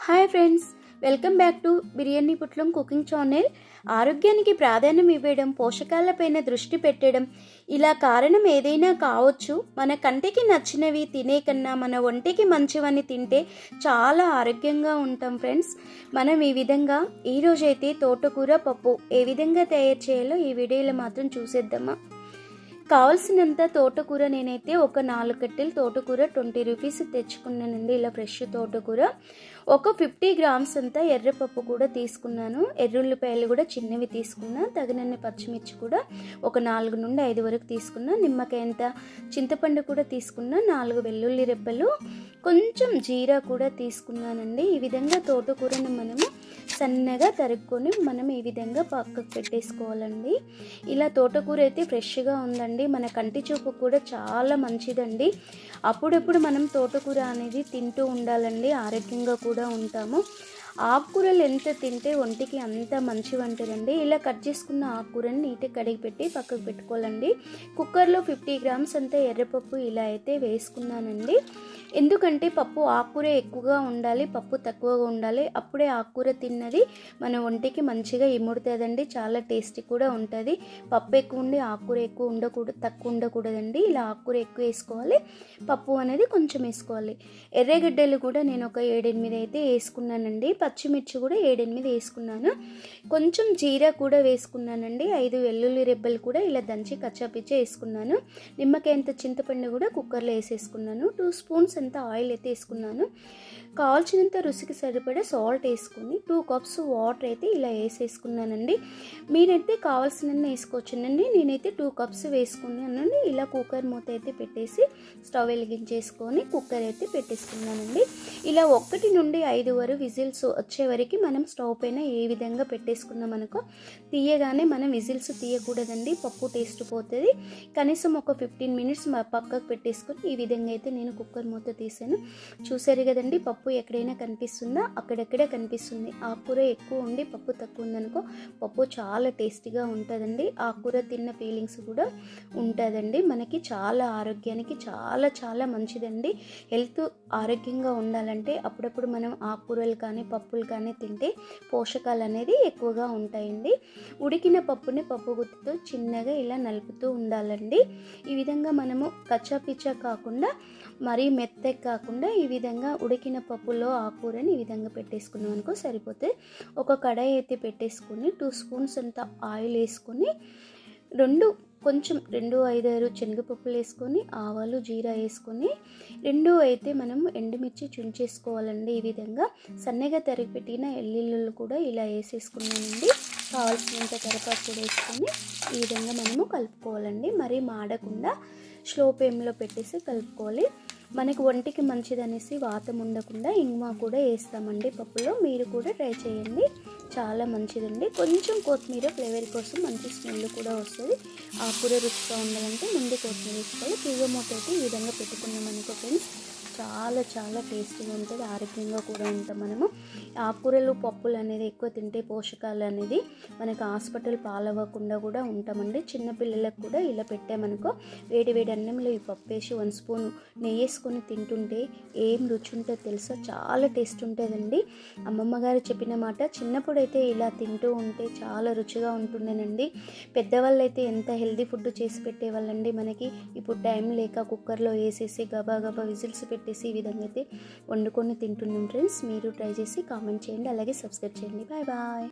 Hi friends, welcome back to biryani పుట్లం cooking channel. ఆరోగ్యానికి ప్రాధాన్యం ఇవ్వడం, పోషకాలపైన దృష్టి పెట్టడం, ఇలా కారణం ఏదైనా కావచ్చు. మన కంటికి నచ్చినవి తినే కన్నా మన ఒంటికి మంచివని తింటే చాలా ఆరోగ్యంగా ఉంటాం ఫ్రెండ్స్. మనం ఈ విధంగా ఈరోజైతే తోటకూర పప్పు ఏ విధంగా తయారు చేయాలో ఈ వీడియోలో మాత్రం చూసేద్దామా. కావాల్సినంత తోటకూర నేనైతే ఒక 4 కట్టెలు తోటకూర 20 రూపీస్ తెచ్చుకున్నానండి. ఇలా ఫ్రెష్ తోటకూర. ఒక 50 గ్రామ్స్ అంతా ఎర్రపప్పు కూడా తీసుకున్నాను. ఎర్రుల్లిపాయలు కూడా చిన్నవి తీసుకున్నా. తగినన్ని పచ్చిమిర్చి కూడా ఒక 4 నుండి 5 వరకు తీసుకున్నా. నిమ్మకాయ అంత చింతపండు కూడా తీసుకున్నా. 4 వెల్లుల్లి రెబ్బలు, కొంచెం జీరా కూడా తీసుకున్నానండి. ఈ విధంగా తోటకూరను మనము సన్నగా తరుక్కొని మనం ఈ విధంగా పక్కకు పెట్టేసుకోవాలండి. ఇలా తోటకూర అయితే ఫ్రెష్గా ఉందండి. మన కంటి చూపు కూడా చాలా మంచిదండి. అప్పుడప్పుడు మనం తోటకూర అనేది తింటూ ఉండాలండి. ఆరోగ్యంగా కూడా ఉంటాము. ఆకుకూరలు ఎంత తింటే ఒంటికి అంత మంచివంటారండి. ఇలా కట్ చేసుకున్న ఆకుకూరని నీట్గా కడిగి పెట్టి పక్కకు పెట్టుకోవాలండి. కుక్కర్లో 50 గ్రామ్స్ అంతా ఎర్రపప్పు ఇలా అయితే వేసుకున్నానండి. ఎందుకంటే పప్పు ఆకుకూర ఎక్కువగా ఉండాలి, పప్పు తక్కువగా ఉండాలి. అప్పుడే ఆకుకూర తిన్నది మన ఒంటికి మంచిగా ఇముడుతుందండి. చాలా టేస్టీ కూడా ఉంటుంది. పప్పు ఎక్కువ ఉండి ఆకుకూర తక్కువ ఉండకూడదండి. ఇలా ఆకుకూర ఎక్కువ వేసుకోవాలి, పప్పు అనేది కొంచెం వేసుకోవాలి. ఎర్రగడ్డలు కూడా నేను ఒక 7-8 అయితే వేసుకున్నానండి. పచ్చిమిర్చి కూడా 7-8 వేసుకున్నాను. కొంచెం జీరా కూడా వేసుకున్నానండి. 5 వెల్లుల్లి రెబ్బలు కూడా ఇలా దంచి కచ్చాపిచ్చి వేసుకున్నాను. నిమ్మకాయ అంత చింతపండు కూడా కుక్కర్లో వేసేసుకున్నాను. 2 స్పూన్స్ అంత ఆయిల్ అయితే వేసుకున్నాను. కావాల్సినంత రుచికి సరిపడా సాల్ట్ వేసుకొని 2 కప్స్ వాటర్ అయితే ఇలా వేసేసుకున్నానండి. మీరైతే కావాల్సినన్ని వేసుకోవచ్చునండి. నేనైతే 2 కప్స్ వేసుకున్నానండి. ఇలా కుక్కర్ మూత అయితే పెట్టేసి స్టవ్ వెలిగించేసుకొని కుక్కర్ అయితే పెట్టేసుకున్నానండి. ఇలా 1 నుండి 5 వరకు విజిల్స్ వచ్చే వరకు మనం స్టవ్ పైన ఏ విధంగా పెట్టేసుకున్నాం అనుకో, తీయగానే మనం విజిల్స్ తీయకూడదండి, పప్పు టేస్ట్ పోతుంది. కనీసం ఒక 15 మినిట్స్ పక్కకు పెట్టేసుకొని ఈ విధంగా అయితే నేను కుక్కర్ మూత తీసాను. చూసారు కదండి, పప్పు ఎక్కడైనా కనిపిస్తుందా? అక్కడెక్కడే కనిపిస్తుంది. ఆకుకూర ఎక్కువ ఉండి పప్పు తక్కువ ఉందనుకో పప్పు చాలా టేస్టీగా ఉంటుందండి. ఆకుకూర తిన్న ఫీలింగ్స్ కూడా ఉంటుందండి. మనకి చాలా ఆరోగ్యానికి చాలా చాలా మంచిదండి. హెల్త్ ఆరోగ్యంగా ఉండాలంటే అప్పుడప్పుడు మనం ఆకుకూరలు కానీ పప్పులు కానీ తింటే పోషకాలు అనేది ఎక్కువగా ఉంటాయండి. ఉడికిన పప్పుని పప్పు గుత్తితో చిన్నగా ఇలా నలుపుతూ ఉండాలండి. ఈ విధంగా మనము కచ్చాపిచ్చా కాకుండా మరీ మెత్తగా కాకుండా ఈ విధంగా ఉడికిన పప్పులో ఆకుకూరని ఈ విధంగా పెట్టేసుకున్నాం అనుకో సరిపోతే. ఒక కడాయి అయితే పెట్టేసుకొని 2 స్పూన్స్ అంత ఆయిల్ వేసుకొని 2-5 శనగపప్పులు వేసుకొని ఆవాలు జీరా వేసుకొని 2 అయితే మనము ఎండుమిర్చి చుంచేసుకోవాలండి. ఈ విధంగా సన్నగా తరిగి పెట్టిన ఎల్లుల్లిలు కూడా ఇలా వేసేసుకున్నానండి. కావాల్సినంత కరివేపాకు కూడా వేసుకొని ఈ విధంగా మనము కలుపుకోవాలండి. మరీ మాడకుండా స్లో ఫ్లేమ్లో పెట్టేసి కలుపుకోవాలి. మనకి ఒంటికి మంచిదనేసి వాతం ఉండకుండా ఇంగువ కూడా వేస్తామండి పప్పులో. మీరు కూడా ట్రై చేయండి, చాలా మంచిదండి. కొంచెం కొత్తిమీర ఫ్లేవర్ కోసం మంచి స్మెల్ కూడా వస్తుంది. ఆకుకూర రుచిగా ఉండాలంటే ముందు కొత్తిమీర వేసుకోవాలి. పువ్వు మూత అయితే ఈ విధంగా పెట్టుకున్నాం అనుకో ఫ్రెండ్స్, చాలా చాలా టేస్టీగా ఉంటుంది. ఆరోగ్యంగా కూడా ఉంటాం మనము. ఆకుకూరలు పప్పులు అనేది ఎక్కువ తింటే పోషకాలు అనేది మనకు హాస్పిటల్ పాలవ్వకుండా కూడా ఉంటామండి. చిన్నపిల్లలకు కూడా ఇలా పెట్టామనుకో వేడి వేడి అన్నంలో ఈ పప్పు వేసి 1 స్పూన్ నెయ్యి వేసుకొని తింటుంటే ఏం రుచి ఉంటుందో తెలుసా, చాలా టేస్ట్ ఉంటుందండి. అమ్మమ్మ గారు చెప్పిన మాట, చిన్నప్పుడైతే ఇలా తింటూ ఉంటే చాలా రుచిగా ఉంటుండేనండి. పెద్దవాళ్ళు అయితే ఎంత హెల్దీ ఫుడ్ చేసి పెట్టేవాళ్ళండి మనకి. ఇప్పుడు టైం లేక కుక్కర్లో వేసేసి గబా విజిల్స్ పెట్టేసి ఈ విధంగా అయితే వండుకొని తింటున్నాం ఫ్రెండ్స్. మీరు ట్రై చేసి కామెంట్ చేయండి, అలాగే సబ్స్క్రైబ్ చేయండి. Bye bye.